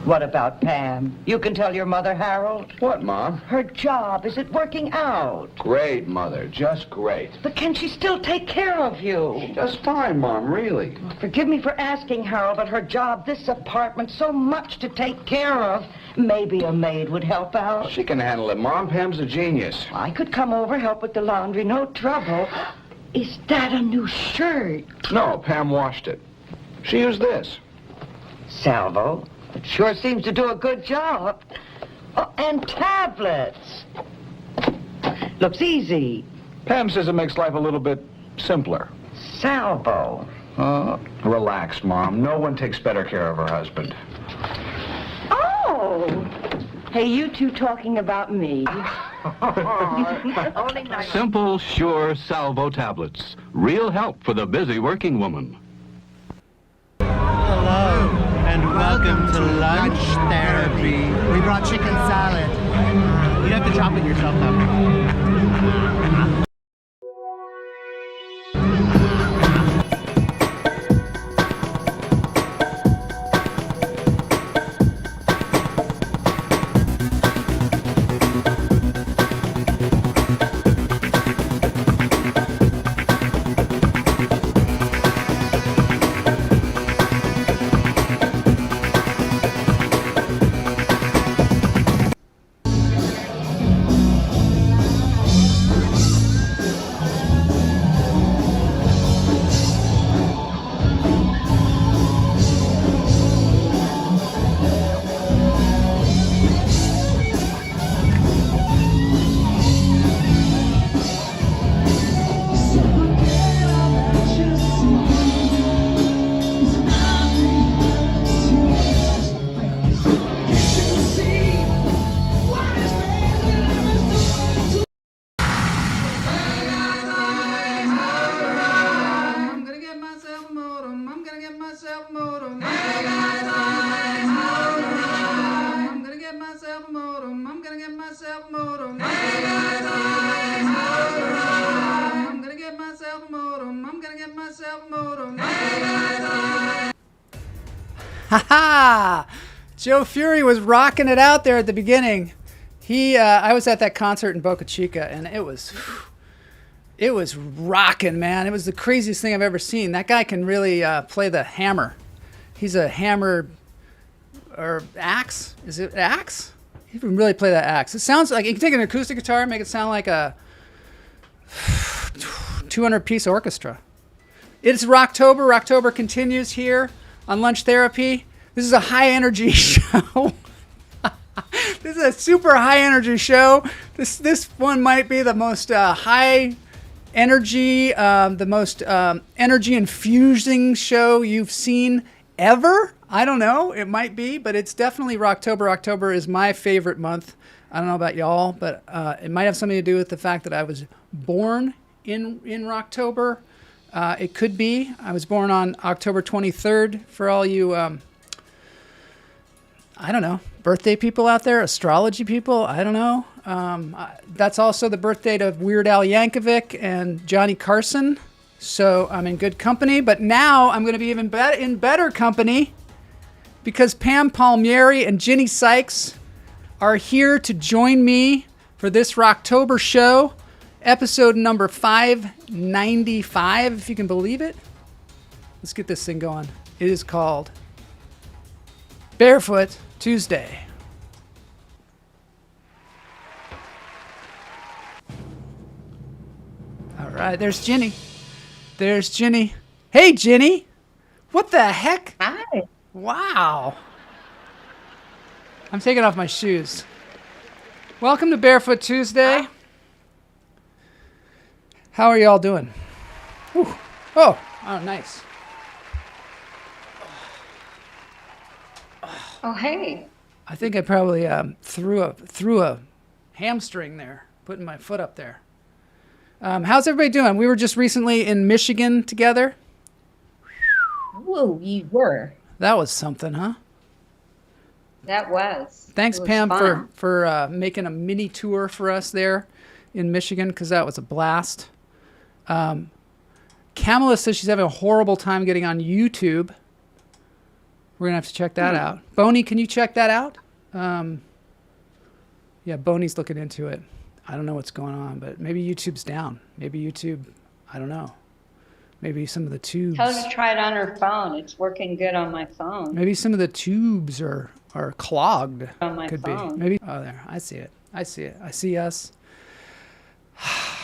What about Pam? You can tell your mother, Harold. What, Mom? Her job, is it working out? Great, Mother. Just great. But can she still take care of you? Just fine, Mom, really. Forgive me for asking, Harold, but her job, this apartment, so much to take care of. Maybe a maid would help out. She can handle it, Mom. Pam's a genius. I could come over, help with the laundry, no trouble. Is that a new shirt? No, Pam washed it. She used this. Salvo. It sure seems to do a good job. Oh, and tablets. Looks easy. Pam says it makes life a little bit simpler. Salvo. Relax, Mom. No one takes better care of her husband. Oh! Hey, you two talking about me. Only nice. Simple, sure Salvo tablets. Real help for the busy working woman. Hello, and welcome to lunch therapy. We brought chicken salad. You have to chop it yourself, though. Ha-ha! Joe Fury was rocking it out there at the beginning. I was at that concert in Boca Chica, and it was rocking, man. It was the craziest thing I've ever seen. That guy can really play the hammer. He's a hammer or axe. Is it axe? He can really play that axe. It sounds like you can take an acoustic guitar and make it sound like a 200-piece orchestra. It's Rocktober. Rocktober continues here on Lunch Therapy. This is a high energy show. This is a super high energy show. This one might be the most high energy, the most energy infusing show you've seen ever. I don't know. It might be, but it's definitely Rocktober. October is my favorite month. I don't know about y'all, but it might have something to do with the fact that I was born in Rocktober. It could be. I was born on October 23rd for all you, I don't know, birthday people out there, astrology people, I don't know. That's also the birth date of Weird Al Yankovic and Johnny Carson. So I'm in good company, but now I'm going to be even in better company because Pam Palmieri and Gini Sikes are here to join me for this Rocktober show. Episode number 595, if you can believe it. Let's get this thing going. It is called Barefoot Tuesday. All right, there's Ginny. There's Ginny. Hey, Ginny. What the heck? Hi. Wow. I'm taking off my shoes. Welcome to Barefoot Tuesday. How are y'all doing? Whew. Oh, nice. Oh, hey. I think I probably threw a hamstring there, putting my foot up there. How's everybody doing? We were just recently in Michigan together. Whoa, you were. That was something, huh? That was. Thanks, It was Pam, fun. for making a mini tour for us there in Michigan, because that was a blast. Kamala says she's having a horrible time getting on YouTube. We're gonna have to check that out. Boney, can you check that out? Yeah, Boney's looking into it. I don't know what's going on, but maybe YouTube's down. Maybe YouTube, I don't know. Maybe some of the tubes. Tell her to try it on her phone. It's working good on my phone. Maybe some of the tubes are clogged. On my Could phone. be. Maybe. Oh, there. I see it. I see it. I see us.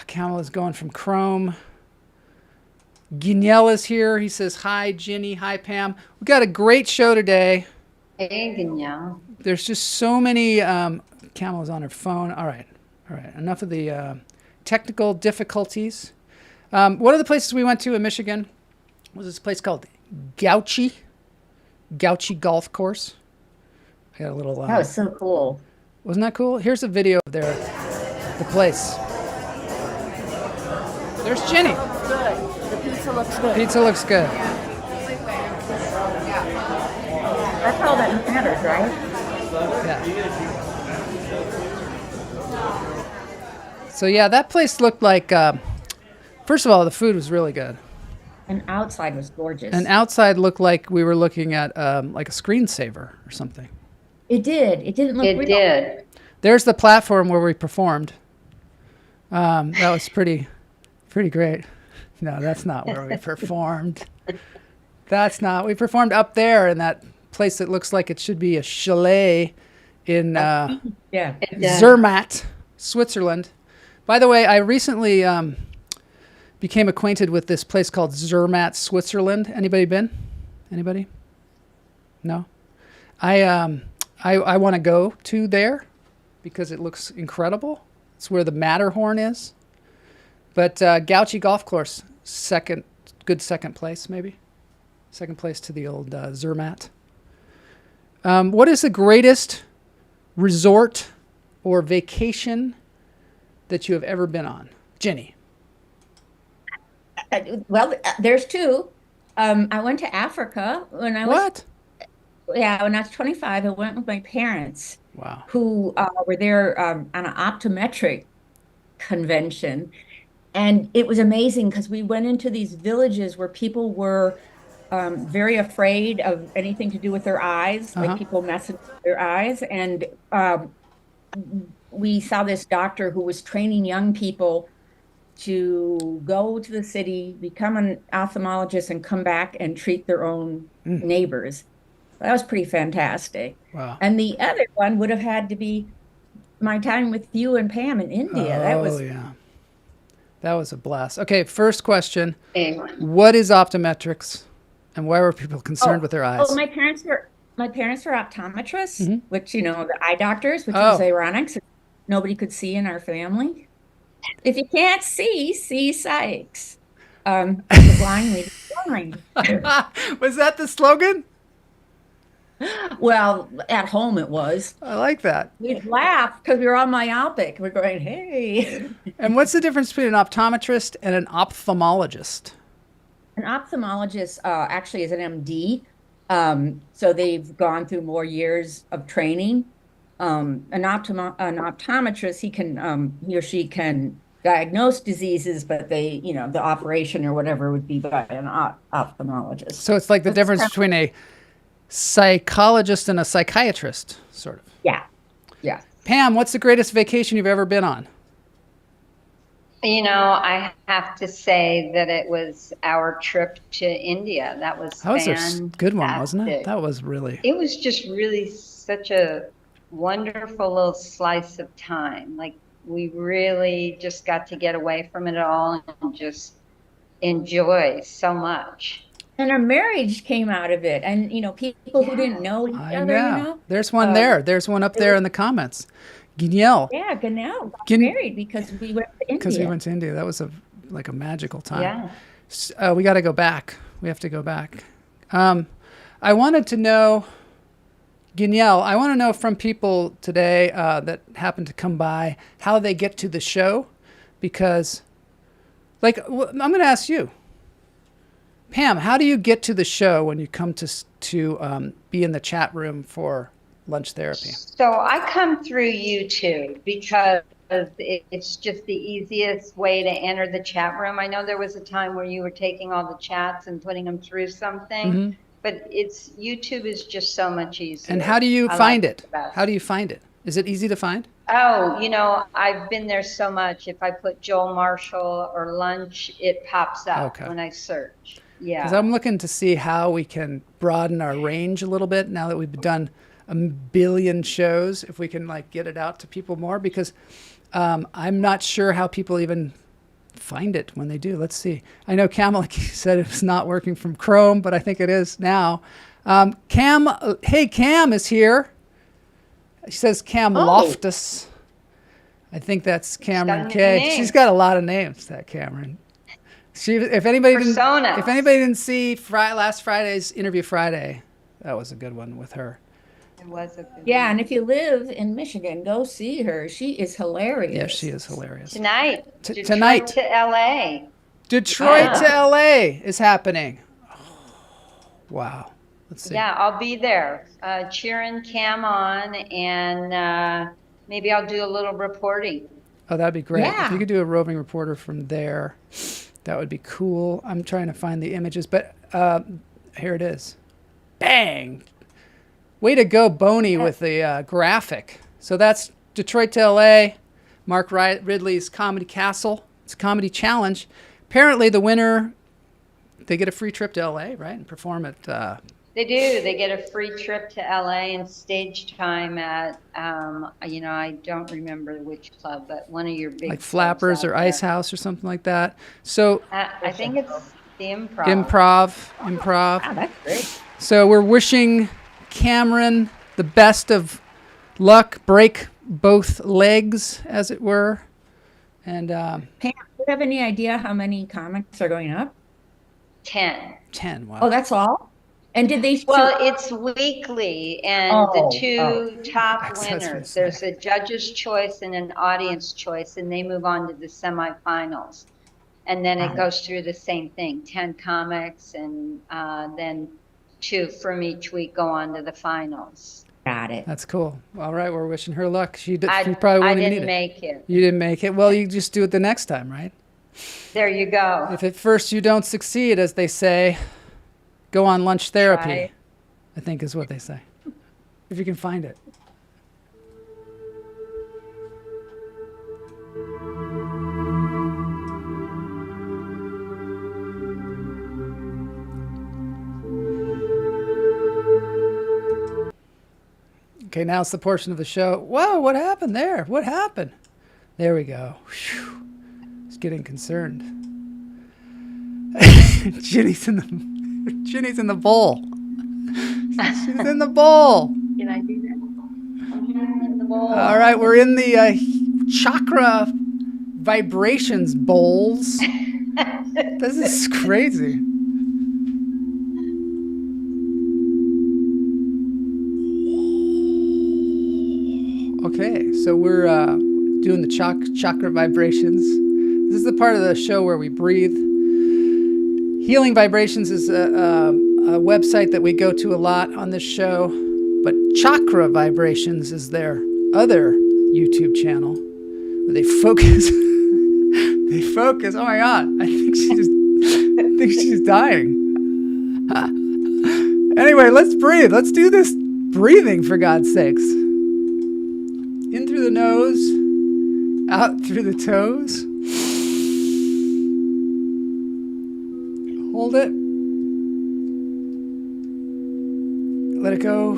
Camel is going from Chrome. Guignel is here. He says, hi, Ginny. Hi, Pam. We got a great show today. Hey, Guignel. There's just so many. Camel is on her phone. All right. All right. Enough of the technical difficulties. One of the places we went to in Michigan was this place called Gouchy Golf Course. I got a little. That was so cool. Wasn't that cool? Here's a video of the place. There's Ginny. Good. The pizza looks good. Pizza looks good. That's all that matters, right? Yeah. So yeah, that place looked like. First of all, the food was really good. And outside was gorgeous. And outside looked like we were looking at like a screensaver or something. It did. It didn't look It real. did. There's the platform where we performed. That was pretty great. No, that's not where we performed. That's not. We performed up there in that place that looks like it should be a chalet in Yeah. Zermatt, Switzerland. By the way, I recently became acquainted with this place called Zermatt, Switzerland. Anybody been? Anybody? No? I want to go to there because it looks incredible. It's where the Matterhorn is. But Gouchy Golf Course, good second place maybe. Second place to the old Zermatt. What is the greatest resort or vacation that you have ever been on? Ginny. Well, there's two. I went to Africa when I was. What? Yeah, when I was 25, I went with my parents. Wow. Who were there on an optometric convention. And it was amazing because we went into these villages where people were very afraid of anything to do with their eyes, like people messing with their eyes. And we saw this doctor who was training young people to go to the city, become an ophthalmologist, and come back and treat their own neighbors. That was pretty fantastic. Wow. And the other one would have had to be my time with you and Pam in India. Yeah. That was a blast. Okay, first question. Amen. What is optometrics and why were people concerned with their eyes? Oh, my parents were optometrists, which, the eye doctors, which was ironic. So nobody could see in our family. If you can't see Sikes. The blind lead's blind. Was that the slogan? Well, at home it was. I like that. We'd laugh because we were all myopic. We're going, hey. And what's the difference between an optometrist and an ophthalmologist? An ophthalmologist actually is an MD. So they've gone through more years of training. An optometrist, he or she can diagnose diseases, but the operation or whatever would be by an ophthalmologist. So it's like the difference between a psychologist and a psychiatrist, sort of. Yeah. Pam, what's the greatest vacation you've ever been on? I have to say that it was our trip to India. That was a good one, wasn't it? That was really. It was just really such a wonderful little slice of time. Like, we really just got to get away from it all and just enjoy so much. And our marriage came out of it. And, people who didn't know each other, There's one there. There's one up there in the comments. Guignel. Yeah, Guignel got married because we went to India. Because we went to India. That was a magical time. Yeah. We got to go back. We have to go back. I wanted to know, Guignel, I want to know from people today that happen to come by how they get to the show. Because, I'm going to ask you. Pam, how do you get to the show when you come to be in the chat room for lunch therapy? So I come through YouTube because it's just the easiest way to enter the chat room. I know there was a time where you were taking all the chats and putting them through something. but YouTube is just so much easier. And how do you I find like it? the best. How do you find it? Is it easy to find? Oh, I've been there so much. If I put Joel Marshall or lunch, it pops up Okay. when I search. Because Yeah. I'm looking to see how we can broaden our range a little bit now that we've done a billion shows, if we can like get it out to people more, because I'm not sure how people even find it when they do. Let's see. I know Kamalaki said it was not working from Chrome, but I think it is now. Cam is here. She says Cam Loftus. I think that's Cameron got a K. name. She's got a lot of names, that Cameron. If anybody didn't see last Friday's Interview Friday, that was a good one with her. It was a good Yeah, one. and if you live in Michigan, go see her. She is hilarious. Yeah, she is hilarious. Tonight. Detroit tonight. to LA. Detroit to LA is happening. Wow. Let's see. Yeah, I'll be there, cheering Cam on, and maybe I'll do a little reporting. Oh, that'd be great. Yeah. If you could do a roving reporter from there, that would be cool. I'm trying to find the images, but here it is. Bang! Way to go, Boney, with the graphic. So that's Detroit to LA, Mark Ridley's Comedy Castle. It's a comedy challenge. Apparently the winner, they get a free trip to LA, right? And perform at... They do. They get a free trip to LA and stage time at, I don't remember which club, but one of your big like clubs Flappers out or Ice there. House or something like that. So I think it's the Improv. improv. Wow, that's great. So we're wishing Cameron the best of luck, break both legs, as it were. And Pam, do you have any idea how many comics are going up? 10. 10, wow. Oh, that's all? And did they Well, it's weekly, and the two top That's what I was gonna winners, say. there's a judge's choice and an audience choice, and they move on to the semifinals. And then it goes through the same thing, 10 comics, and then 2 from each week go on to the finals. Got it. That's cool. All right, we're wishing her luck. She I probably won't even need didn't it. make it. You didn't make it. Well, you just do it the next time, right? There you go. If at first you don't succeed, as they say, go on lunch therapy, Try. I think is what they say. If you can find it. Okay, now it's the portion of the show. Whoa, what happened there? What happened? There we go. Whew. It's getting concerned. Ginny's in the bowl. She's in the bowl. Can I do that? In the bowl. All right, we're in the Chakra vibrations bowls. This is crazy. Okay, so we're doing the chakra vibrations. This is the part of the show where we breathe. Healing Vibrations is a website that we go to a lot on this show, but Chakra Vibrations is their other YouTube channel where they focus. They focus. Oh my God! I think she's dying. Anyway, let's breathe. Let's do this breathing, for God's sakes. In through the nose, out through the toes. Hold it. Let it go.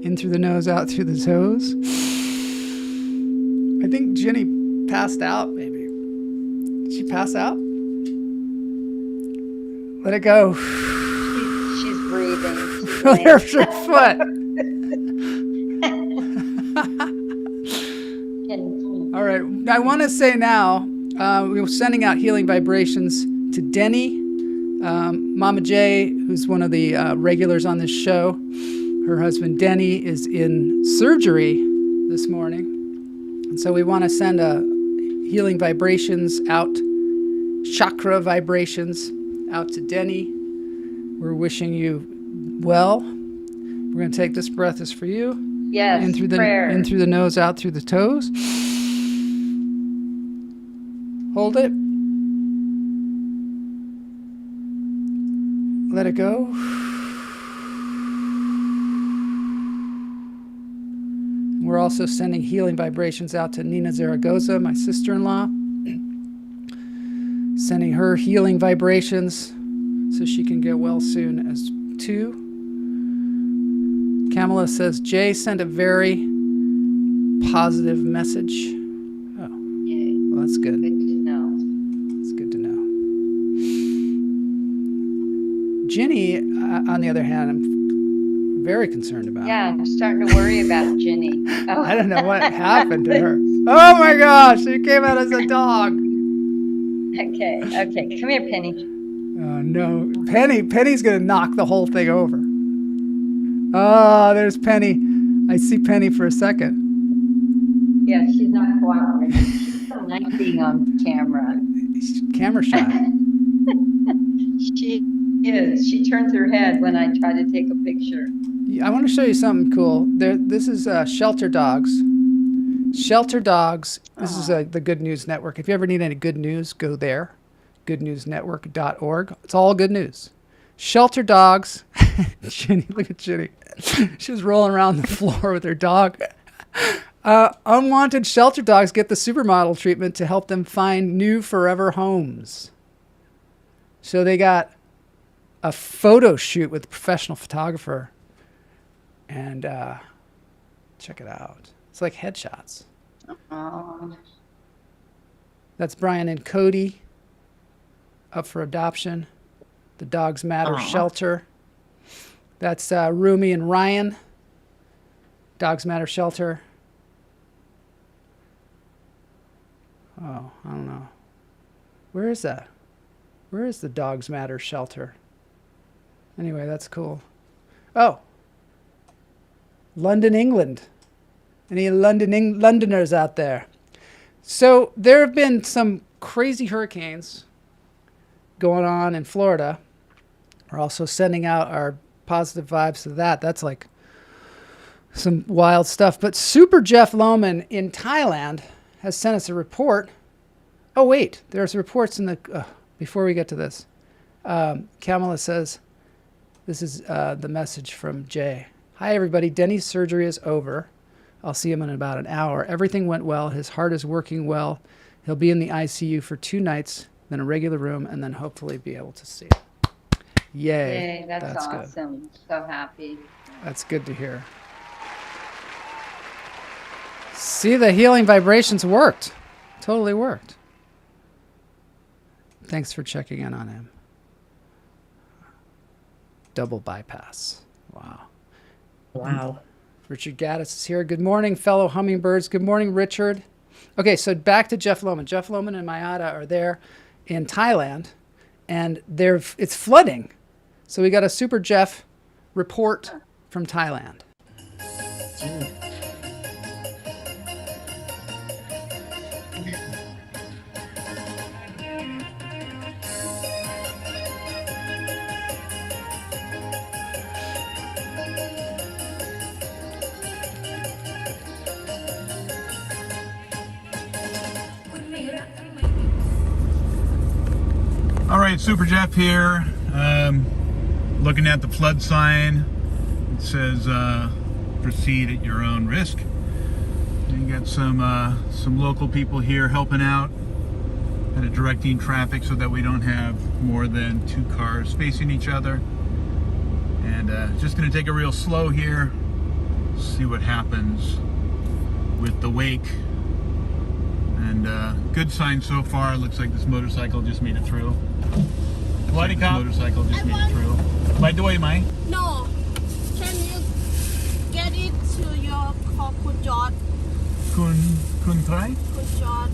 In through the nose, out through the toes. I think Ginny passed out, maybe. Did she pass out? Let it go. She's breathing. She's There's her foot. All right. I want to say now, we're sending out healing vibrations to Denny, Mama J, who's one of the regulars on this show. Her husband Denny is in surgery this morning, and so we want to send healing vibrations out, chakra vibrations out to Denny. We're wishing you well. We're going to take this breath is for you. Yes, In through the nose, out through the toes. Hold it. Let it go. We're also sending healing vibrations out to Nina Zaragoza, my sister-in-law. Sending her healing vibrations so she can get well soon as too. Kamala says, Jay sent a very positive message. Oh, Yay. well, that's good. Good to know. It's good to know. Ginny, on the other hand, I'm very concerned about. Yeah, I'm starting to worry about Ginny. Oh. I don't know what happened to her. Oh my gosh, she came out as a dog. Okay. Come here, Penny. Oh no, Penny's gonna knock the whole thing over. Oh, there's Penny. I see Penny for a second. Yeah, she's not cooperating. She's so nice being on camera. Camera shy. She is. She turns her head when I try to take a picture. I want to show you something cool. This is Shelter Dogs. Shelter Dogs. This is the Good News Network. If you ever need any good news, go there. goodnewsnetwork.org. It's all good news. Shelter Dogs. Ginny, look at Ginny. She was rolling around the floor with her dog. Unwanted shelter dogs get the supermodel treatment to help them find new forever homes. So they got a photo shoot with a professional photographer. And check it out. It's like headshots. Oh. That's Brian and Cody up for adoption. The Dogs Matter Shelter. That's Rumi and Ryan. Dogs Matter Shelter. Oh, I don't know. Where is that? Where is the Dogs Matter Shelter? Anyway, that's cool. Oh. London, England. Any Londoners out there? So there have been some crazy hurricanes going on in Florida. We're also sending out our positive vibes to that. That's like some wild stuff. But Super Jeff Lowman in Thailand has sent us a report. Oh, wait. There's reports in the... before we get to this. Kamala says, this is the message from Jay. Hi, everybody. Denny's surgery is over. I'll see him in about an hour. Everything went well. His heart is working well. He'll be in the ICU for 2 nights, then a regular room, and then hopefully be able to see. Yay. Yay, that's awesome. Good. So happy. That's good to hear. See, the healing vibrations worked. Totally worked. Thanks for checking in on him. Double bypass. Wow. Wow. Richard Gaddis is here. Good morning, fellow hummingbirds. Good morning, Richard. Okay, so back to Jeff Lowman. Jeff Lowman and Mayada are there in Thailand, and it's flooding. So we got a Super Jeff report from Thailand. All right, Super Jeff here. Looking at the flood sign. It says proceed at your own risk. And you got some local people here helping out, kind of directing traffic so that we don't have more than 2 cars facing each other. And just going to take it real slow here. See what happens with the wake. And good sign so far. Looks like this motorcycle just made it through. Bloody cop. Motorcycle just made it through. By the way, Mai? No. Can you get it to your Kun George? Kun Thai? Kun George.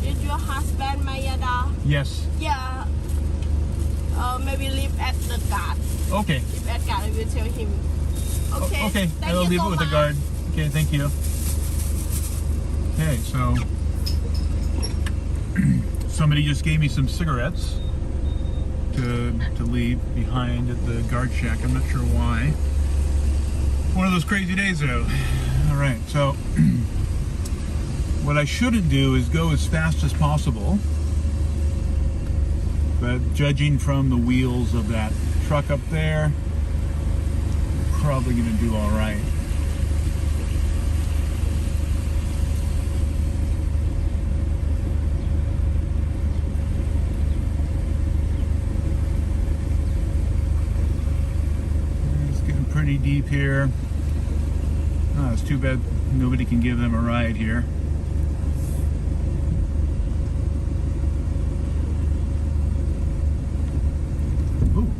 Is your husband Mayada? Yes. Yeah. Maybe leave at the guard. Okay. Leave at guard. I will tell him. Okay. Okay. Thank I will you leave so it with much. the guard. Okay. Thank you. Okay. So somebody just gave me some cigarettes to leave behind at the guard shack. I'm not sure why. One of those crazy days though. All right, so what I shouldn't do is go as fast as possible, but judging from the wheels of that truck up there. Probably gonna do all right. It's getting pretty deep here. Oh, it's too bad nobody can give them a ride here. Ooh,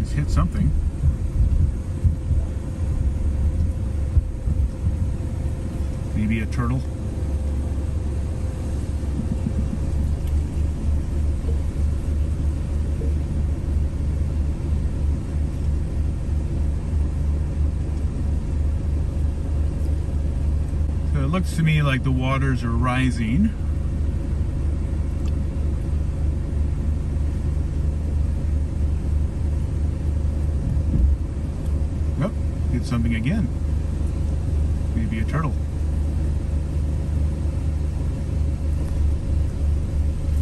just hit something. Maybe a turtle. So it looks to me like the waters are rising. Oh, hit something again. Maybe a turtle.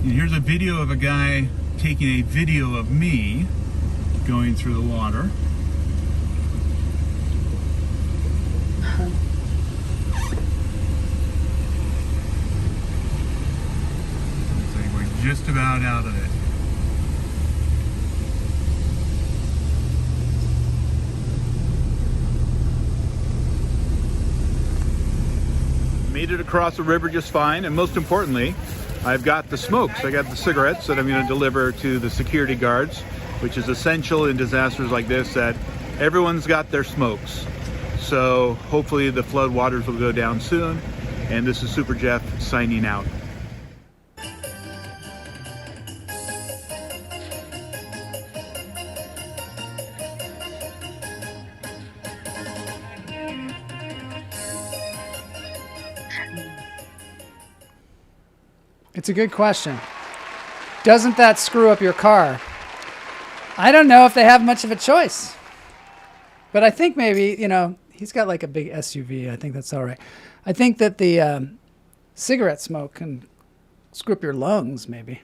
And here's a video of a guy taking a video of me going through the water. Looks like we're just about out of it. Made it across the river just fine, and most importantly, I've got the smokes. I got the cigarettes that I'm going to deliver to the security guards, which is essential in disasters like this, that everyone's got their smokes. So hopefully the flood waters will go down soon. And this is Super Jeff signing out. It's a good question. Doesn't that screw up your car? I don't know if they have much of a choice. But I think maybe, you know, he's got like a big SUV. I think that's all right. I think that the cigarette smoke can screw up your lungs maybe.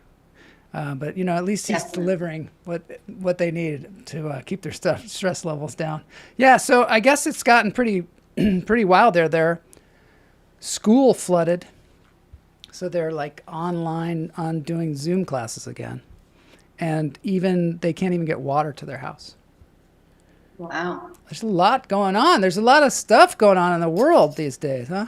But, you know, at least he's delivering what they need to keep their stress levels down. Yeah, so I guess it's gotten pretty wild there. Their school flooded. So they're like online on doing Zoom classes again. And even they can't even get water to their house. Wow. There's a lot going on. There's a lot of stuff going on in the world these days, huh?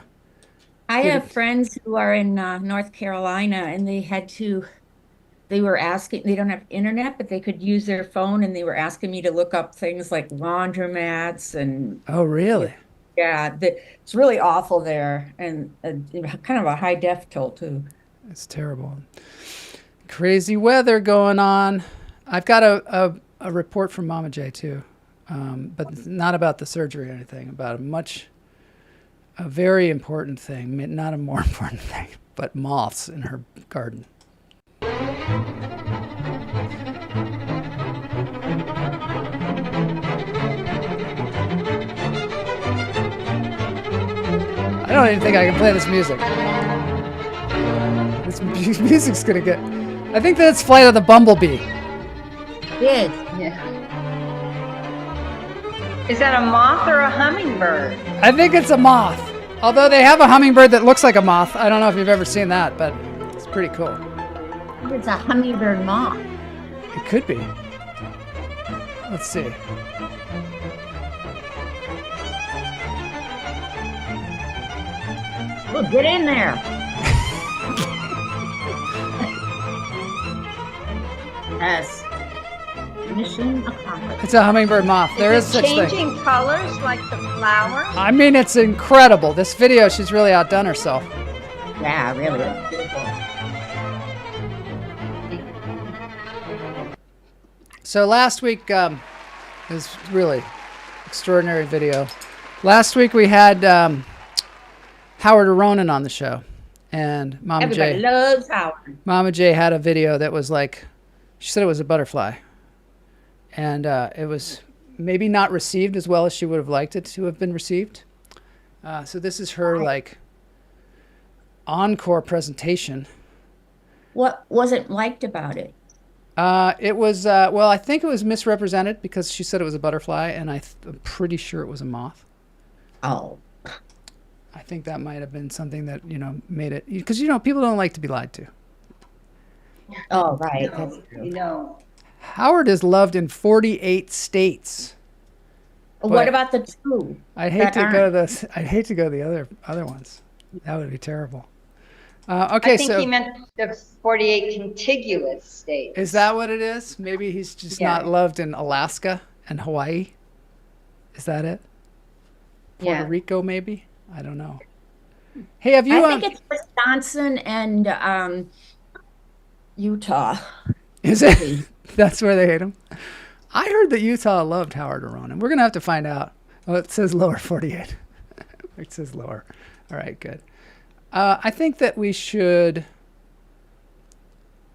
I have friends who are in North Carolina, and they were asking, they don't have internet, but they could use their phone, and they were asking me to look up things like laundromats and. Oh, really? Yeah, it's really awful there, and kind of a high def toll too. It's terrible. Crazy weather going on. I've got a report from Mama J too, but not about the surgery or anything. About a very important thing, not a more important thing, but moths in her garden. I don't even think I can play this music. This music's gonna get. I think that's Flight of the Bumblebee. Yes. Yeah. Is that a moth or a hummingbird? I think it's a moth. Although they have a hummingbird that looks like a moth. I don't know if you've ever seen that, but it's pretty cool. It's a hummingbird moth. It could be. Let's see. Well, get in there. Yes. Mission accomplished. It's a hummingbird moth. There is such thing. Changing colors like the flower? I mean, it's incredible. This video, she's really outdone herself. Yeah, really. It's beautiful. So last week is really extraordinary video. Last week we had Howard Aronin on the show, and Everybody loves Howard. Mama J had a video that was like, she said it was a butterfly, and it was maybe not received as well as she would have liked it to have been received. So this is her like encore presentation. What wasn't liked about it? It was, well, I think it was misrepresented because she said it was a butterfly, and I'm pretty sure it was a moth. Oh. I think that might have been something that, made it, because, people don't like to be lied to. Oh, right. Howard is loved in 48 states. What about the two? I'd hate to go to the other ones. That would be terrible. Okay, I think he meant the 48 contiguous states. Is that what it is? Maybe he's just not loved in Alaska and Hawaii. Is that it? Puerto Rico, maybe? I don't know. Hey, have you? I think it's Wisconsin and Utah. Is it? That's where they hate him. I heard that Utah loved Howard Aronin. We're gonna have to find out. Oh, it says lower 48. It says lower. All right, good. I think that we should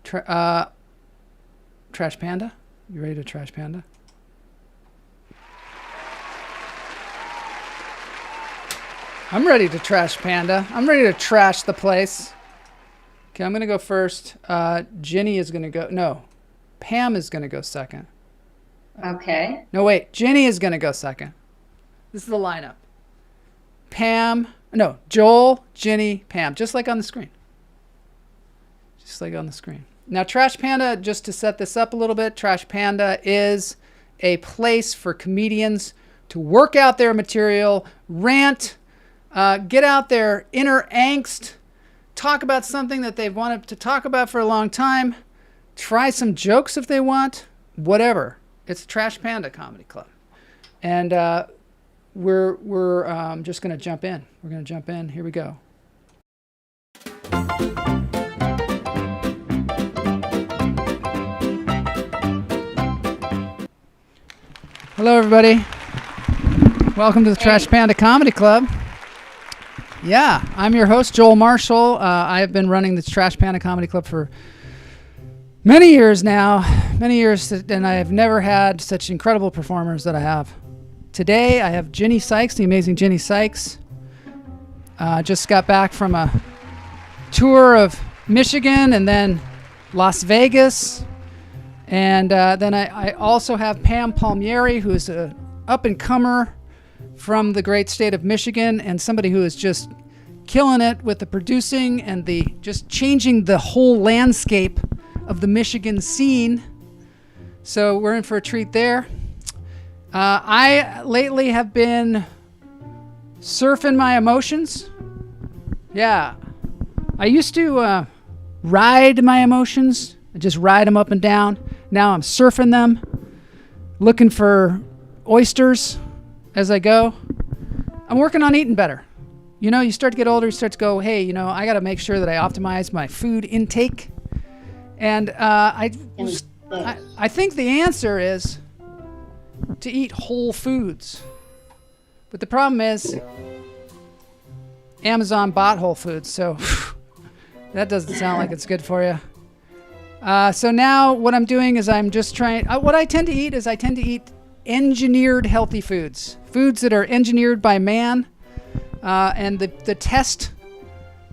trash Panda. You ready to trash Panda? I'm ready to trash Panda. I'm ready to trash the place. Okay, I'm going to go first. Gini is going to go. No, Pam is going to go second. Okay. No, wait. Gini is going to go second. This is the lineup. Joel, Gini, Pam. Just like on the screen. Just like on the screen. Now, Trash Panda, just to set this up a little bit, Trash Panda is a place for comedians to work out their material, rant, get out their inner angst, talk about something that they've wanted to talk about for a long time, try some jokes if they want, whatever. It's Trash Panda Comedy Club. And we're just going to jump in. We're going to jump in. Here we go. Hello, everybody. Welcome to the Trash Panda Comedy Club. Yeah, I'm your host, Joel Marshall. I have been running the Trash Panda Comedy Club for many years now. And I have never had such incredible performers that I have. Today, I have Gini Sikes, the amazing Gini Sikes. Just got back from a tour of Michigan and then Las Vegas. And then I also have Pam Palmieri, who is an up-and-comer from the great state of Michigan and somebody who is just killing it with the producing and the just changing the whole landscape of the Michigan scene. So we're in for a treat there. I lately have been surfing my emotions. Yeah. I used to ride my emotions. I just ride them up and down. Now I'm surfing them, looking for oysters as I go. I'm working on eating better. You start to get older, you start to go, hey, I got to make sure that I optimize my food intake. And I think the answer is to eat whole foods. But the problem is Amazon bought Whole Foods, so that doesn't sound like it's good for you. So now what I'm doing is I'm just trying, what I tend to eat is I tend to eat engineered healthy foods. Foods that are engineered by man. And the test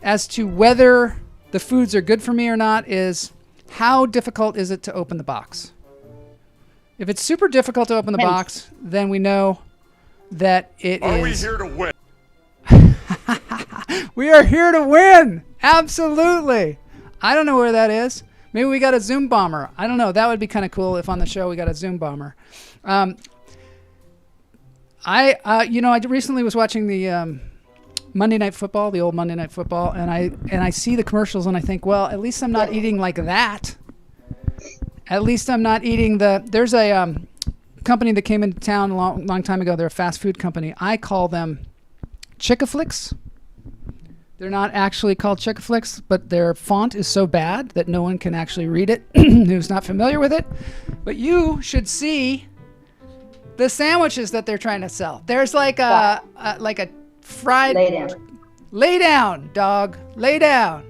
as to whether the foods are good for me or not is how difficult is it to open the box. If it's super difficult to open the box, then we know that it is. Are we here to win? We are here to win. Absolutely. I don't know where that is. Maybe we got a Zoom bomber. I don't know. That would be kind of cool if on the show we got a Zoom bomber. I recently was watching the Monday Night Football, the old Monday Night Football, and I see the commercials and I think, well, at least I'm not eating like that. At least I'm not eating there's a company that came into town a long time ago. They're a fast food company. I call them Chick-a-Flicks. They're not actually called Chick-a-Flicks, but their font is so bad that no one can actually read it who's not familiar with it. But you should see the sandwiches that they're trying to sell. There's like a fried... Lay down, dog. Lay down.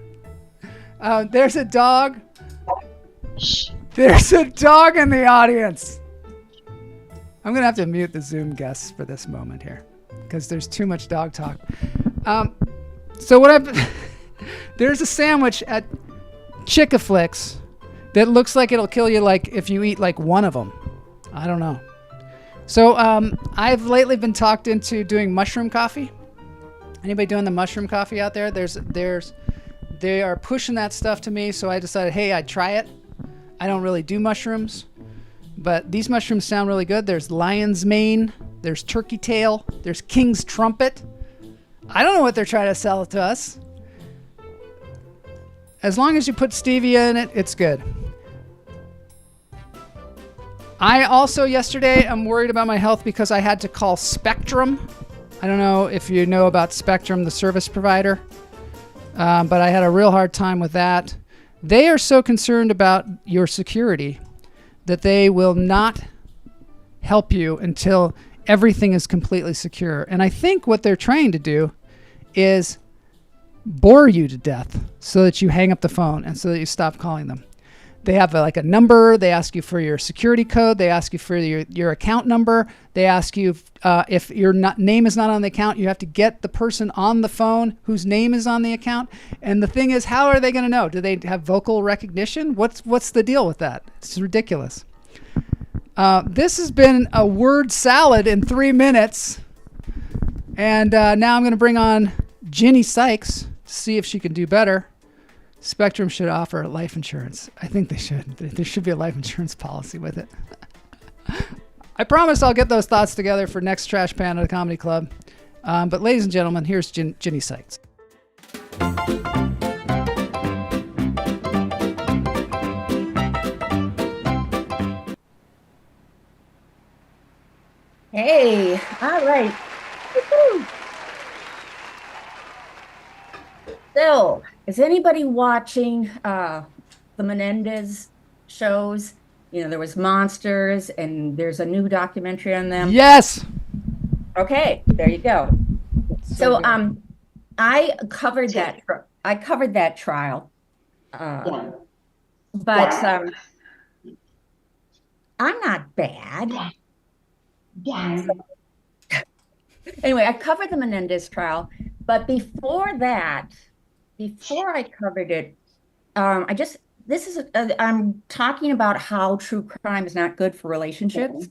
There's a dog. There's a dog in the audience. I'm going to have to mute the Zoom guests for this moment here because there's too much dog talk. So there's a sandwich at Chick-a-Flicks that looks like it'll kill you like if you eat like one of them. I don't know. So I've lately been talked into doing mushroom coffee. Anybody doing the mushroom coffee out there? They are pushing that stuff to me, so I decided, hey, I'd try it. I don't really do mushrooms, but these mushrooms sound really good. There's lion's mane, there's turkey tail, there's king's trumpet. I don't know what they're trying to sell to us. As long as you put stevia in it, it's good. I also yesterday am worried about my health because I had to call Spectrum. I don't know if you know about Spectrum, the service provider, but I had a real hard time with that. They are so concerned about your security that they will not help you until everything is completely secure. And I think what they're trying to do is bore you to death so that you hang up the phone and so that you stop calling them. They have like a number. They ask you for your security code. They ask you for your account number. They ask you if your name is not on the account, you have to get the person on the phone whose name is on the account. And the thing is, how are they going to know? Do they have vocal recognition? What's the deal with that? It's ridiculous. This has been a word salad in 3 minutes. And now I'm going to bring on Gini Sikes to see if she can do better. Spectrum should offer life insurance. I think they should. There should be a life insurance policy with it. I promise I'll get those thoughts together for next Trash Panda Comedy Club. But ladies and gentlemen, here's Gini Sikes. Hey, all right. Woo-hoo. So, is anybody watching the Menendez shows? You know, there was Monsters, and there's a new documentary on them. Yes. Okay, there you go. So I covered that. I covered that trial, but I'm not bad. Anyway, I covered the Menendez trial, but before I covered it, I'm talking about how true crime is not good for relationships.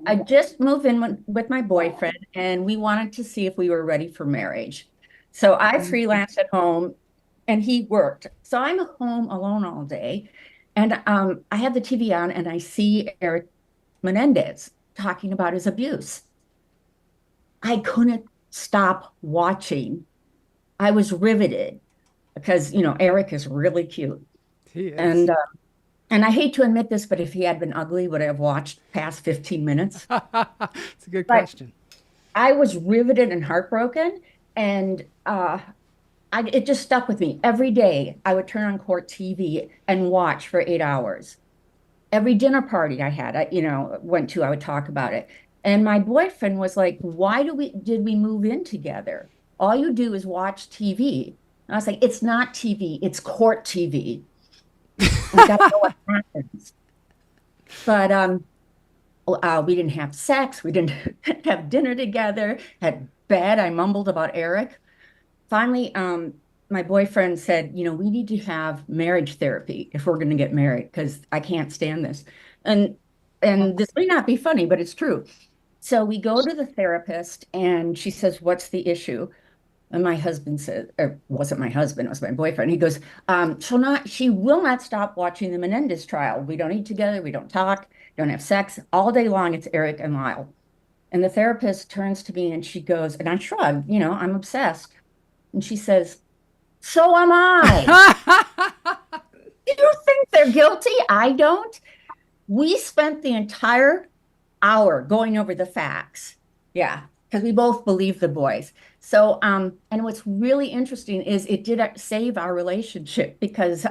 I just moved in with my boyfriend, and we wanted to see if we were ready for marriage. So I freelanced at home, and he worked. So I'm home alone all day, and I have the TV on, and I see Eric Menendez talking about his abuse. I couldn't stop watching. I was riveted because, you know, Eric is really cute. He is. And I hate to admit this, but if he had been ugly, would I have watched past 15 minutes? It's a good question. I was riveted and heartbroken, and it just stuck with me. Every day I would turn on court TV and watch for 8 hours. Every dinner party I had, went to, I would talk about it. And my boyfriend was like, why did we move in together? All you do is watch TV. And I was like, it's not TV, it's court TV. I gotta know what happens. But we didn't have sex. We didn't have dinner together. At bed, I mumbled about Eric. Finally, my boyfriend said, we need to have marriage therapy if we're going to get married, because I can't stand this. And this may not be funny, but it's true. So we go to the therapist, and she says, what's the issue? And my husband said, or wasn't my husband, it was my boyfriend. He goes, she will not stop watching the Menendez trial. We don't eat together. We don't talk, don't have sex. All day long, it's Eric and Lyle. And the therapist turns to me and she goes, and I shrug, I'm obsessed. And she says, so am I. Do you think they're guilty? I don't. We spent the entire hour going over the facts. Yeah, because we both believe the boys. So, and what's really interesting is it did save our relationship, because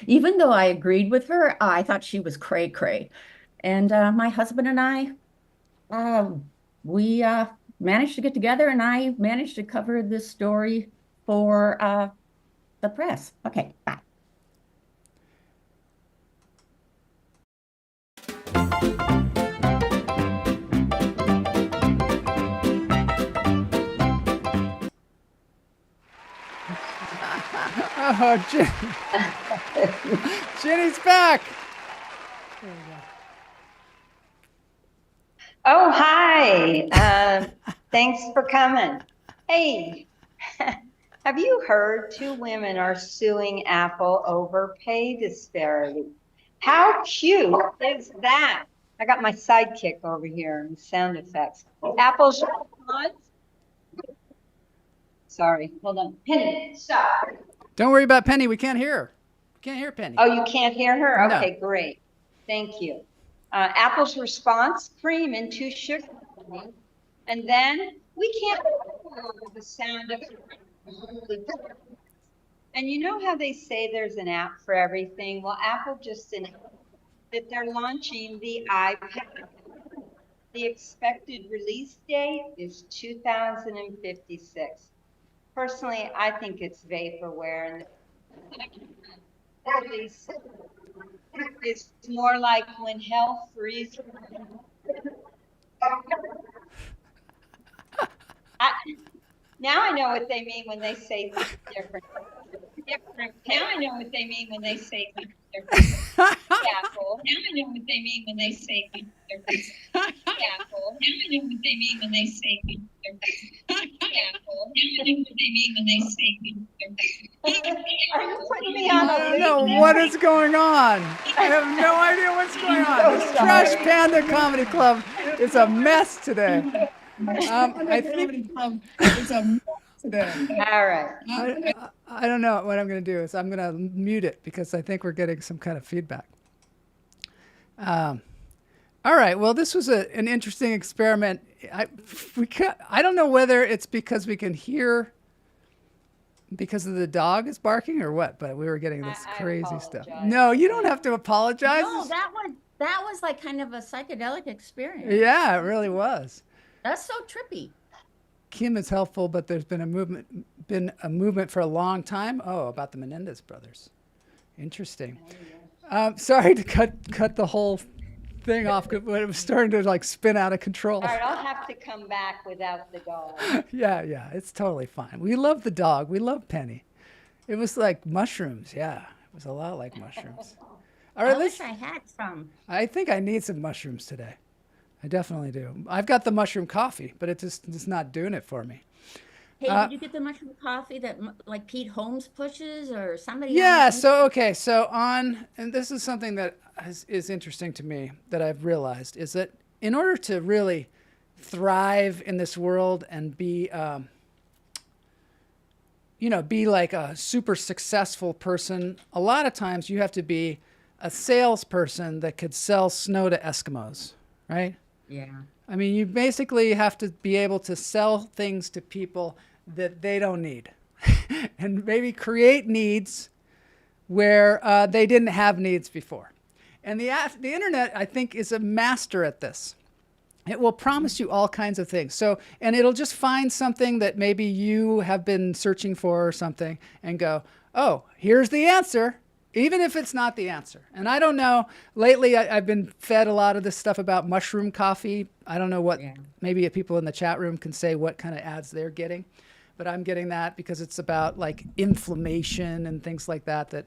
even though I agreed with her, I thought she was cray-cray. And my husband and I, we managed to get together, and I managed to cover this story for the press. Okay, bye. Ginny's back. There you go. Oh, hi. Thanks for coming. Hey, have you heard 2 women are suing Apple over pay disparity? How cute is that? I got my sidekick over here and sound effects. Apple's response. Sorry, hold on. Penny, stop. Don't worry about Penny. We can't hear her. We can't hear Penny. Oh, you can't hear her? No. Okay, great. Thank you. Apple's response, cream and 2 sugar. And then we can't hear the sound of. And you know how they say there's an app for everything? Well, Apple just announced that they're launching the iPad. The expected release date is 2056. Personally, I think it's vaporware, and it's more like when hell freezes. Now I know what they mean when they say things different. Now I know what they mean when they say things different. Apple. Now I know what they mean when they say things different. Apple. Now I know what they mean when they say things different. Apple. Now I know what they mean when they say things different. Are you putting me on I don't know what is going on. I have no idea what's going on. This Trash Panda Comedy Club is a mess today. I think it's a mess today. All right. I don't know what I'm going to do. Is I'm going to mute it because I think we're getting some kind of feedback. All right. Well, this was an interesting experiment. I don't know whether it's because we can hear because of the dog is barking or what, but we were getting this crazy stuff. No, you don't have to apologize. No, that was like kind of a psychedelic experience. Yeah, it really was. That's so trippy. Kim is helpful, but there's been a movement for a long time. Oh, about the Menendez brothers. Interesting. Sorry to cut the whole thing off, but it was starting to like spin out of control. All right, I'll have to come back without the dog. Yeah, it's totally fine. We love the dog. We love Penny. It was like mushrooms. Yeah, it was a lot like mushrooms. All right, I wish I had some. I think I need some mushrooms today. I definitely do. I've got the mushroom coffee, but it's not doing it for me. Hey, did you get the mushroom coffee that like Pete Holmes pushes or somebody? Yeah. So and this is something that is interesting to me that I've realized is that in order to really thrive in this world and be like a super successful person, a lot of times you have to be a salesperson that could sell snow to Eskimos, right? Yeah. I mean, you basically have to be able to sell things to people that they don't need and maybe create needs where they didn't have needs before. And the internet, I think, is a master at this. It will promise you all kinds of things. And it'll just find something that maybe you have been searching for or something and go, oh, here's the answer. Even if it's not the answer. And I don't know, lately I've been fed a lot of this stuff about mushroom coffee. I don't know what, maybe people in the chat room can say what kind of ads they're getting. But I'm getting that because it's about like inflammation and things like that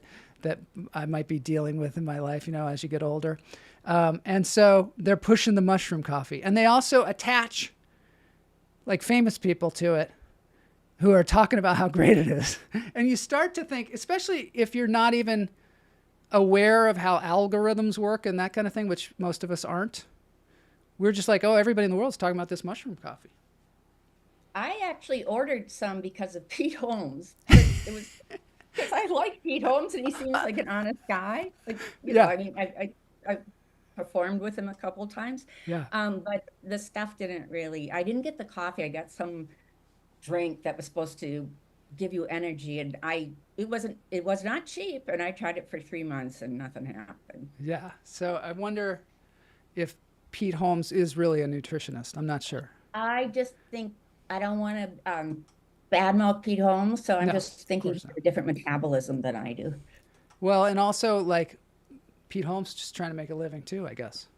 I might be dealing with in my life, as you get older. And so they're pushing the mushroom coffee. And they also attach like famous people to it who are talking about how great it is. And you start to think, especially if you're not even aware of how algorithms work and that kind of thing, which most of us aren't. We're just like, oh, everybody in the world is talking about this mushroom coffee. I actually ordered some because of Pete Holmes. It was because I like Pete Holmes and he seems like an honest guy. Like, you know, I mean, I performed with him a couple times. Yeah. But the stuff didn't really. I didn't get the coffee. I got some drink that was supposed to give you energy, and it was not cheap, and I tried it for 3 months and nothing happened. Yeah. So I wonder if Pete Holmes is really a nutritionist. I'm not sure. I just think I don't want to badmouth Pete Holmes, so I'm just thinking he's a different metabolism than I do. Well, and also like Pete Holmes just trying to make a living too, I guess.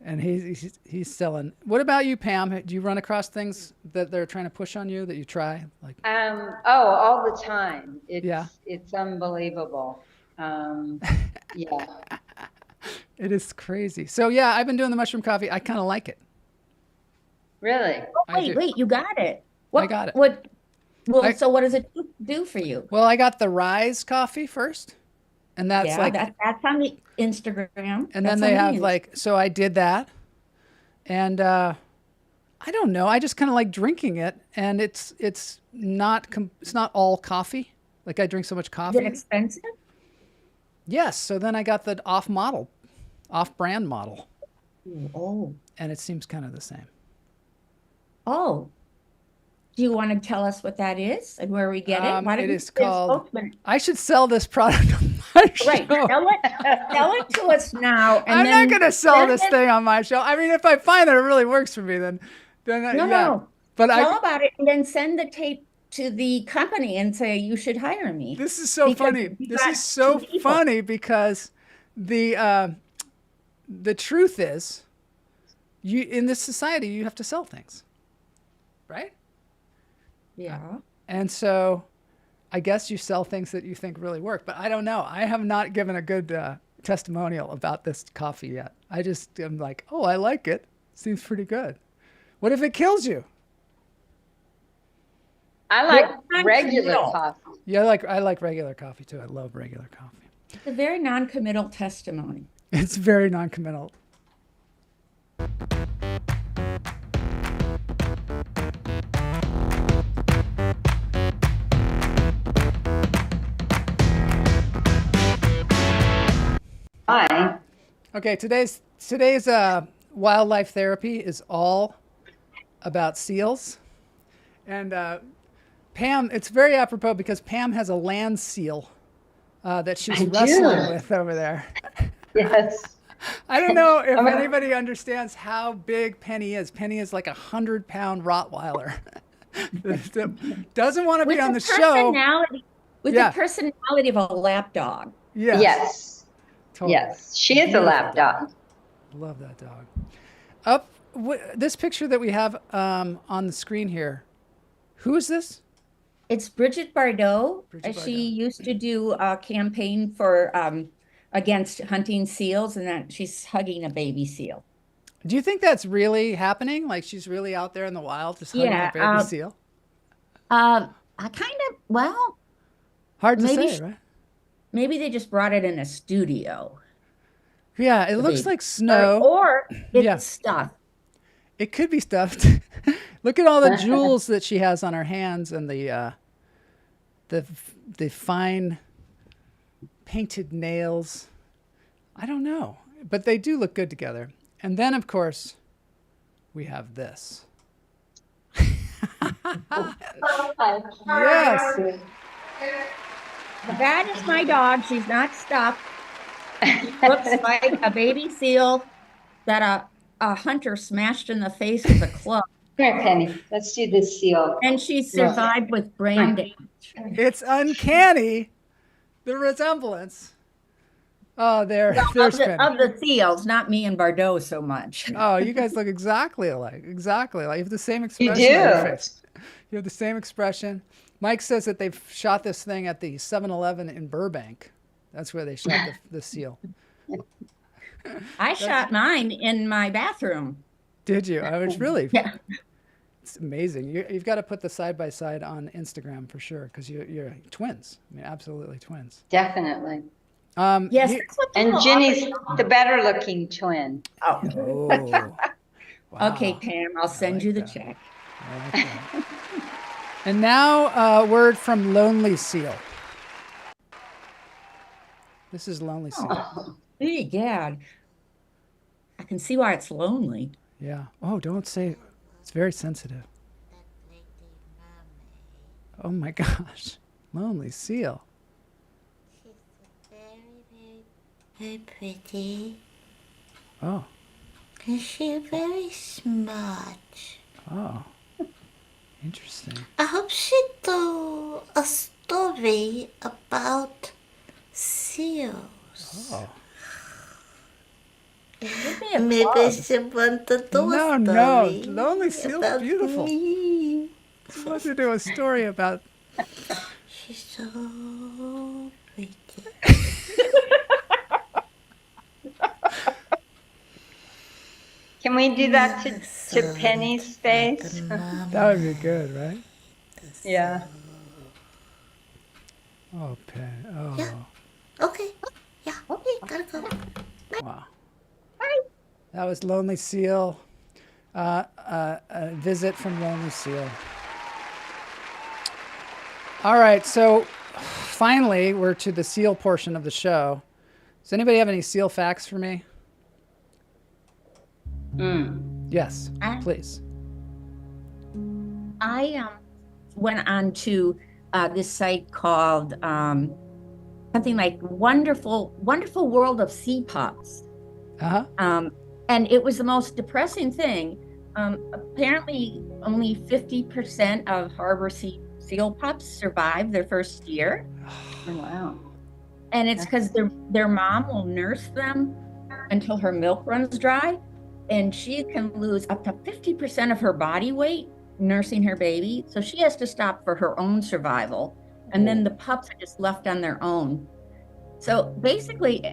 And he's selling. What about you, Pam? Do you run across things that they're trying to push on you that you try? Like all the time. It's unbelievable. Yeah. It is crazy. So yeah, I've been doing the mushroom coffee. I kind of like it. Really? Wait, you got it. I got it. Well, so what does it do for you? Well, I got the Rise coffee first, and that's that's on the Instagram. And then they have so I did that, and I don't know. I just kind of like drinking it, and it's not all coffee. Like I drink so much coffee. Is it expensive? Yes. So then I got the off-brand model. Oh. And it seems kind of the same. Oh. Do you want to tell us what that is and where we get it? It is called. I should sell this product on my show. Right. Sell it to us now. And I'm not going to sell this thing on my show. I mean, if I find that it really works for me, then no. But tell about it and then send the tape to the company and say you should hire me. This is so funny. This is so funny because the truth is, you in this society you have to sell things, right? Yeah. And so, I guess you sell things that you think really work. But I don't know. I have not given a good testimonial about this coffee yet. I just am like, oh, I like it. Seems pretty good. What if it kills you? I like regular coffee. Yeah, I like regular coffee too. I love regular coffee. It's a very non-committal testimony. It's very non-committal. Hi. Okay, today's wildlife therapy is all about seals, and Pam. It's very apropos because Pam has a land seal that she's wrestling with over there. Yes. I don't know if anybody understands how big Penny is. Penny is like 100-pound Rottweiler. Doesn't want to be on the show. With the personality of a lap dog. Yes. Totally. Yes. She is a lap dog. Love that dog. This picture that we have on the screen here, who is this? It's Bridget Bardot. She used to do a campaign for against hunting seals, and that she's hugging a baby seal. Do you think that's really happening? Like she's really out there in the wild just hugging a baby seal? Hard to say, right? Maybe they just brought it in a studio. Yeah, it looks like snow. Or it's stuffed. It could be stuffed. Look at all the jewels that she has on her hands and the fine painted nails. I don't know, but they do look good together. And then, of course, we have this. Yes. That is my dog. She's not stuffed. She looks like a baby seal that a hunter smashed in the face with a club. Come here, Penny. Let's do this seal. And she survived with brain damage. It's uncanny, the resemblance. Oh, there's of the seals, not me and Bardot so much. Oh, you guys look exactly alike. Exactly alike. You have the same expression on your face. You have the same expression. Mike says that they've shot this thing at the 7-Eleven in Burbank. That's where they shot the seal. I shot mine in my bathroom. Did you? I was really. Yeah. It's amazing. You've got to put the side-by-side on Instagram for sure because you're twins. I mean, absolutely twins. Definitely. Yes. And Ginny's the better-looking twin. Oh. Wow. Okay, Pam, I'll send you the check. Okay. And now a word from Lonely Seal. This is Lonely Seal. Oh, God. I can see why it's lonely. Yeah. Oh, don't say it. It's very sensitive. Oh my gosh. Lonely Seal. She's very pretty. Oh. And she's very smart. Oh. Interesting. I hope she do a story about seals. Oh. Maybe she want to do a story. No. Lonely Seal's beautiful. Me. She wants to do a story about. She's so pretty. Can we do that to Penny's face? That would be good, right? Yeah. Oh, Penny. Oh. Yeah. Okay. Yeah. Okay. Gotta go. Wow. That was Lonely Seal. A visit from Lonely Seal. All right, so finally we're to the seal portion of the show. Does anybody have any seal facts for me? Yes, please. I went on to this site called something like Wonderful World of Sea Pups. And it was the most depressing thing. Apparently, only 50% of harbor seal pups survive their first year. Oh, wow. And it's because their mom will nurse them until her milk runs dry. And she can lose up to 50% of her body weight nursing her baby. So she has to stop for her own survival. And then the pups are just left on their own. So basically,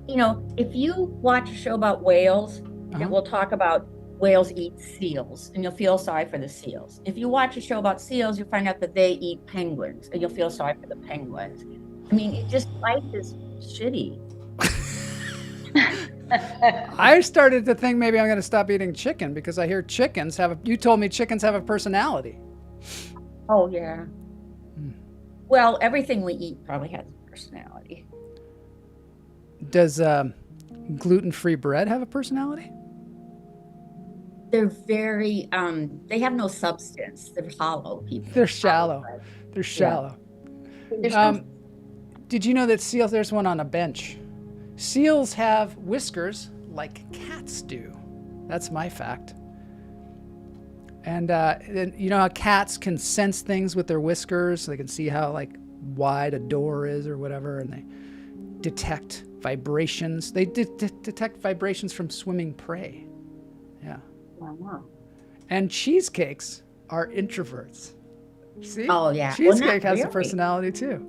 you know, if you watch a show about whales, it will talk about whales eat seals, and you'll feel sorry for the seals. If you watch a show about seals, you'll find out that they eat penguins, and you'll feel sorry for the penguins. I mean, it just, life is shitty. I started to think maybe I'm going to stop eating chicken because I hear chickens you told me chickens have a personality. Oh, yeah. Well, everything we eat probably has a personality. Does gluten-free bread have a personality? They're very, they have no substance. They're hollow people. They're shallow. They're shallow. Yeah. Did you know that seals, there's one on a bench. Seals have whiskers like cats do. That's my fact. And you know how cats can sense things with their whiskers? They can see how like wide a door is or whatever, and they detect vibrations. They detect vibrations from swimming prey. Yeah. Wow. And cheesecakes are introverts. See? Oh, yeah. Cheesecake has a really. personality too.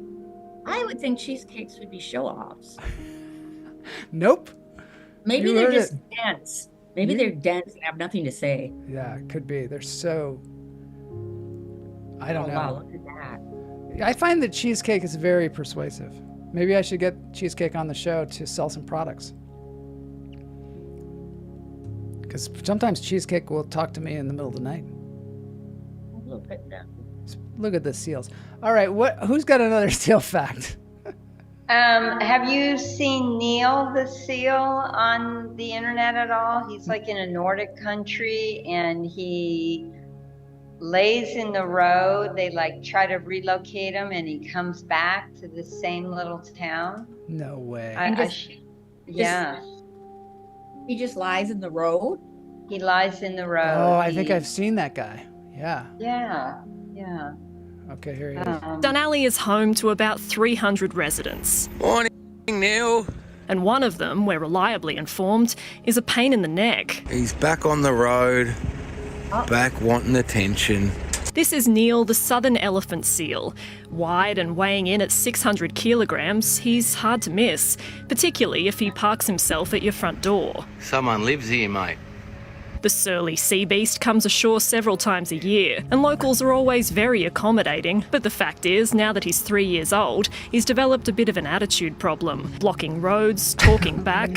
I would think cheesecakes would be show-offs. Nope. Maybe You they're heard just it. dense. Maybe they're dense and have nothing to say. Yeah, it could be. They're so... I don't know. Wow, look at that. I find that cheesecake is very persuasive. Maybe I should get cheesecake on the show to sell some products. Because sometimes cheesecake will talk to me in the middle of the night. Look at them. Look at the seals. All right, who's got another seal fact? Have you seen Neil the seal on the internet at all? He's like in a Nordic country and he lays in the road. They like try to relocate him and he comes back to the same little town. No way. Yeah. He just lies in the road? He lies in the road. Oh, I think I've seen that guy. Yeah. Yeah. Yeah. Okay, here he is. Dunalley is home to about 300 residents. Morning, Neil. And one of them, we're reliably informed, is a pain in the neck. He's back on the road, back wanting attention. This is Neil, the southern elephant seal. Wide and weighing in at 600 kilograms, he's hard to miss, particularly if he parks himself at your front door. Someone lives here, mate. The surly sea beast comes ashore several times a year, and locals are always very accommodating. But the fact is, now that he's 3 years old, he's developed a bit of an attitude problem, blocking roads, talking back,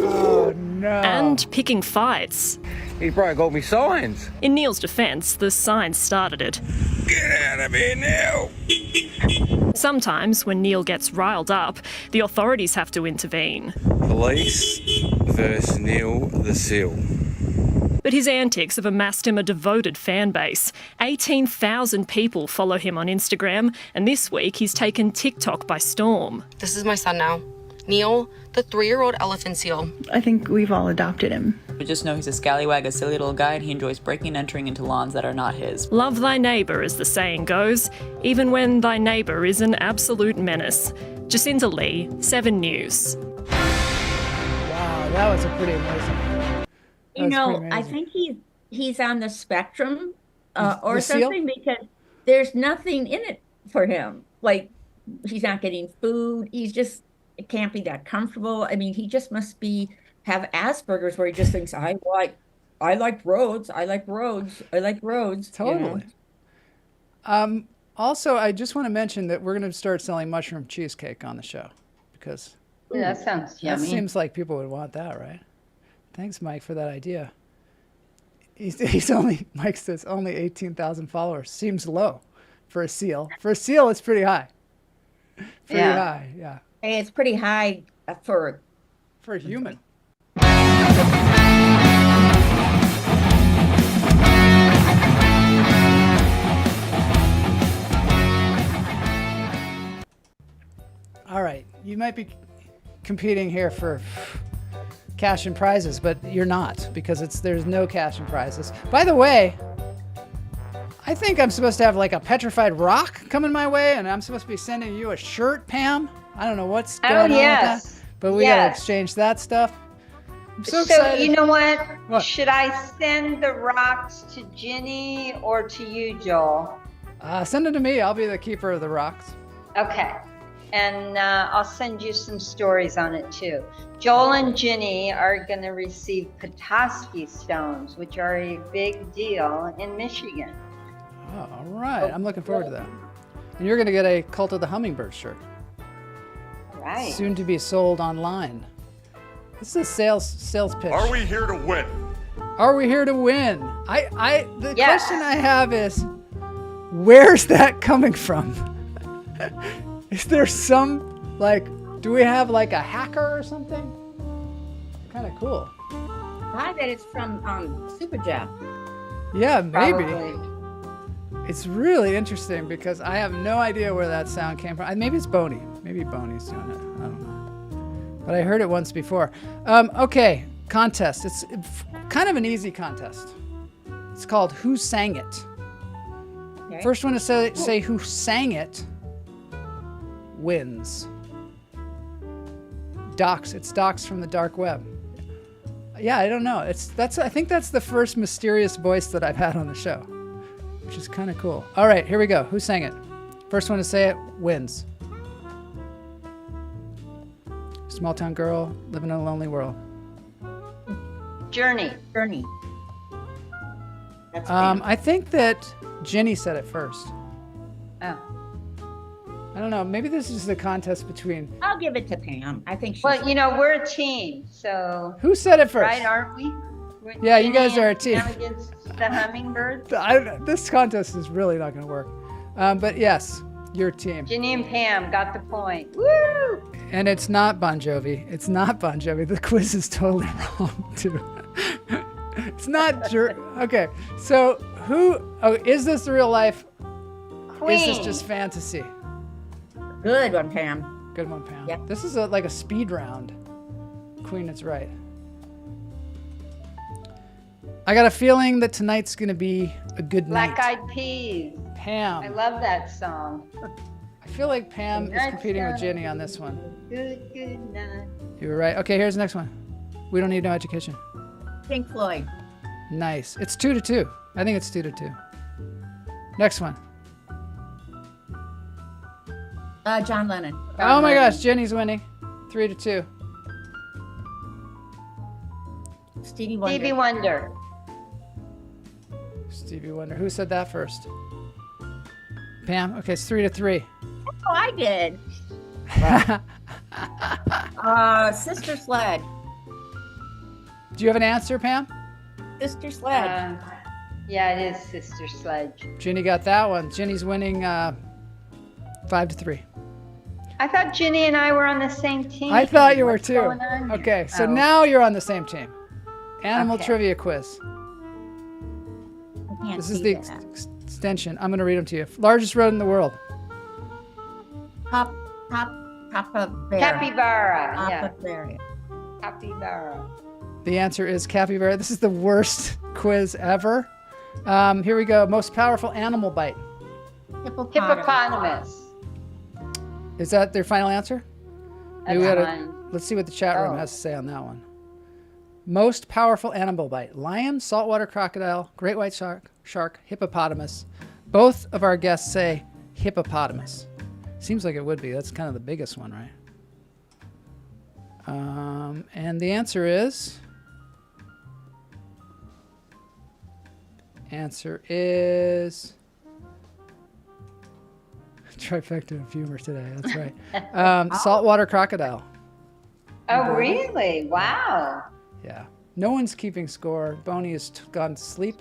Oh, no. and picking fights. He broke all my signs. In Neil's defence, the signs started it. Get out of here now. Sometimes, when Neil gets riled up, the authorities have to intervene. Police versus Neil the seal. But his antics have amassed him a devoted fan base. 18,000 people follow him on Instagram, and this week he's taken TikTok by storm. This is my son now, Neil, the 3-year-old elephant seal. I think we've all adopted him. We just know he's a scallywag, a silly little guy, and he enjoys breaking and entering into lawns that are not his. Love thy neighbour, as the saying goes, even when thy neighbour is an absolute menace. Jacinta Lee, 7 News. Wow, that was pretty amazing. You know, I think he's on the spectrum or The seal? something because there's nothing in it for him. Like, he's not getting food. He's just, it can't be that comfortable. I mean, he just must be have Asperger's where he just thinks, I like roads. I like roads. I like roads. Totally. Also, I just want to mention that we're going to start selling mushroom cheesecake on the show because that sounds yummy. That seems like people would want that, right? Thanks, Mike, for that idea. Mike says only 18,000 followers. Seems low for a seal. For a seal, it's pretty high. Pretty high, yeah. Hey, it's pretty high for a human. All right, you might be competing here for cash and prizes, but you're not because there's no cash and prizes. By the way, I think I'm supposed to have like a petrified rock coming my way, and I'm supposed to be sending you a shirt, Pam. I don't know what's going on with that, but we gotta exchange that stuff. I'm so excited. You know what? Should I send the rocks to Ginny or to you, Joel? Send them to me. I'll be the keeper of the rocks. Okay. And I'll send you some stories on it too. Joel and Ginny are going to receive Petoskey stones, which are a big deal in Michigan. Oh, all right. I'm looking forward to that. And you're going to get a Cult of the Hummingbird shirt. Right. Soon to be sold online. This is a sales pitch. Are we here to win? Are we here to win? The question I have is, where's that coming from? Is there some, do we have like a hacker or something? Kind of cool. I bet it's from Super Jeff. Yeah, maybe. Probably. It's really interesting because I have no idea where that sound came from. Maybe it's Boney. Maybe Boney's doing it. I don't know. But I heard it once before. Okay, contest. It's kind of an easy contest. It's called Who Sang It? Okay. First one to say who sang it wins. It's docs from the dark web. Yeah, I don't know. I think that's the first mysterious voice that I've had on the show, which is kind of cool. All right, here we go. Who sang it? First one to say it wins. Small town girl living in a lonely world. Journey. That's I think that Ginny said it first. Oh. I don't know. Maybe this is the contest between. I'll give it to Pam. I think she's. Well, we're a team, so. Who said it first? Right, aren't we? Yeah, you guys are a team. Against the hummingbirds. This contest is really not going to work. But yes, your team. Ginny and Pam got the point. Woo! And it's not Bon Jovi. It's not Bon Jovi. The quiz is totally wrong too. It's not. Okay, so is this real life? Queen. Is this just fantasy? Good one, Pam. Good one, Pam. Yep. This is like a speed round. Queen, it's right. I got a feeling that tonight's going to be a good night. Black Eyed Peas. Pam. I love that song. I feel like Pam is competing with Ginny on this one. Good night. You were right. Okay, here's the next one. We don't need no education. Pink Floyd. Nice. It's 2-2. I think it's 2-2. Next one. John Lennon. Oh my gosh, Jenny's winning. 3-2. Stevie Wonder. Stevie Wonder. Who said that first? Pam? Okay, it's 3-3. Oh, I did. Sister Sled. Do you have an answer, Pam? Sister Sled. Yeah, it is Sister Sledge. Ginny got that one. Ginny's winning 5-3. I thought Ginny and I were on the same team. I thought you were too. What's going on here? Okay, so now you're on the same team. Animal trivia quiz. This is the extension. I'm going to read them to you. Largest road in the world. Capybara. Capybara. Capybara. The answer is capybara. This is the worst quiz ever. Here we go. Most powerful animal bite. Hippopotamus. Is that their final answer? That's mine. Let's see what the chat room has to say on that one. Most powerful animal bite. Lion, saltwater crocodile, great white shark, hippopotamus. Both of our guests say hippopotamus. Seems like it would be. That's kind of the biggest one, And the answer is... Trifecta of humor today. That's right. Saltwater crocodile. Oh, really? Wow. Yeah. No one's keeping score. Boney has gone to sleep.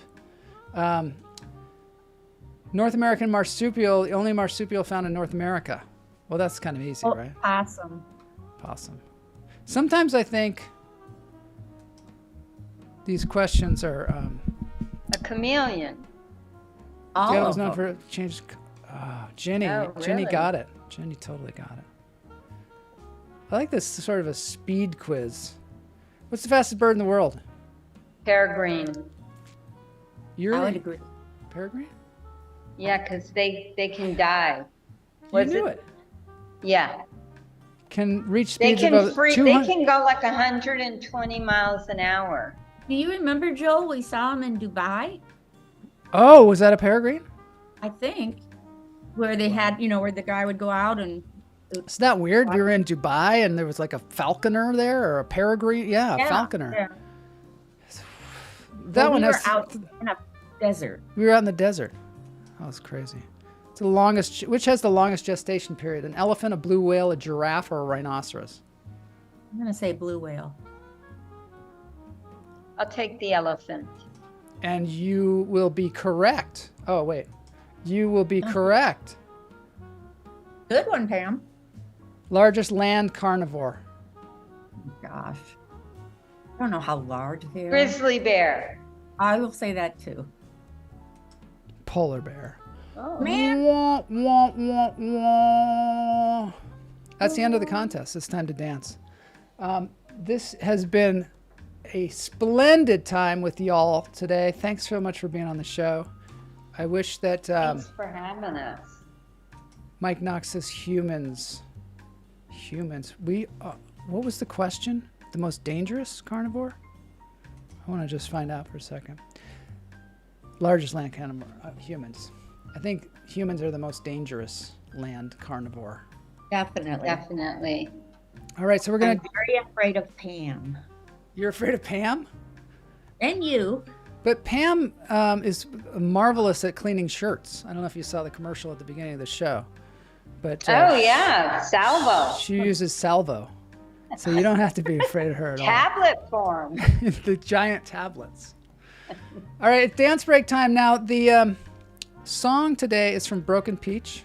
North American marsupial, the only marsupial found in North America. Well, that's kind of easy, right? Possum. Possum. Sometimes I think these questions are... A chameleon. Yeah, it was known for change. Ginny. Oh, Ginny really? got it. Ginny totally got it. I like this sort of a speed quiz. What's the fastest bird in the world? Peregrine. I would agree. Peregrine? Yeah, because they can die. You knew it. Yeah. Can reach They speeds can above they 200. can go like 120 miles an hour. Do you remember, Joel? We saw him in Dubai, Oh, was that a peregrine? I think, where they had, where the guy would go out and. Isn't that weird? We were in Dubai and there was like a falconer there or a peregrine. Yeah, a falconer. Yeah. That one we has. were out in a desert. We were out in the desert. That was crazy. It's the longest. Which has the longest gestation period? An elephant, a blue whale, a giraffe, or a rhinoceros? I'm gonna say blue whale. I'll take the elephant. And you will be correct. Oh wait, you will be correct. Good one, Pam. Largest land carnivore. Gosh, I don't know how large they are. Grizzly bear. I will say that too. Polar bear. Oh. Man. Wah, wah, wah, wah. That's the end of the contest. It's time to dance. This has been a splendid time with y'all today. Thanks so much for being on the show. I wish that Thanks for having us. Mike Knox says humans. We what was the question? The most dangerous carnivore? I want to just find out for a second. Largest land carnivore, humans. I think humans are the most dangerous land carnivore. Definitely. All right, so we're gonna. I'm very afraid of Pam. You're afraid of Pam? And you. But Pam is marvelous at cleaning shirts. I don't know if you saw the commercial at the beginning of the show, but Oh yeah, salvo. she uses salvo, so you don't have to be afraid of her at all. Tablet form. The giant tablets. All right, it's dance break time now. The song today is from Broken Peach,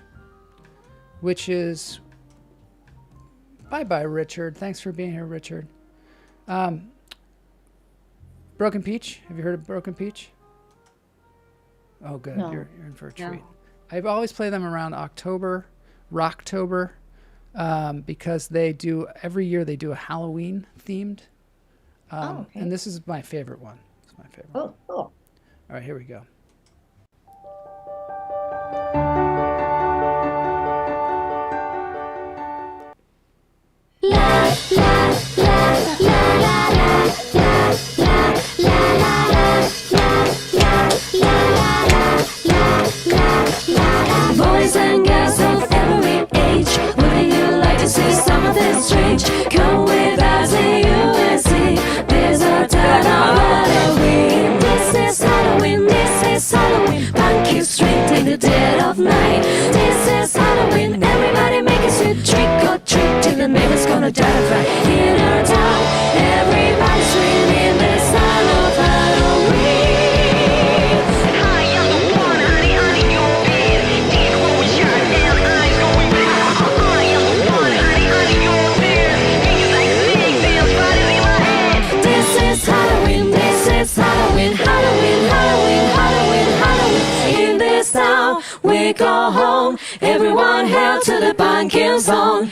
which is bye Richard. Thanks for being here, Richard. Broken Peach. Have you heard of Broken Peach? Oh, good. No. You're in for a No. treat. I always play them around October, Rocktober, because every year they do a Halloween themed. Okay. And this is my favorite one. It's my favorite. Oh, cool. All right, here we go. Boys and girls of every age, wouldn't you like to see something strange? Come with us in USC. There's a ton of Halloween. This is Halloween. This is Halloween. Pumpkin street in the dead of night. This is Halloween. Everybody make a sweet trick or treat till the neighbor's gonna die of fright. In our town, everybody's screaming the sound of Halloween. Hi, I'm the one, honey, honey, you're big. Deep over shot and eyes going black. I am the one, honey, honey, you're big. Things like big bells riding in my head. This is Halloween, this is Halloween, Halloween, Halloween, Halloween, Halloween. In this town, we go home. Everyone held to the pumpkin song.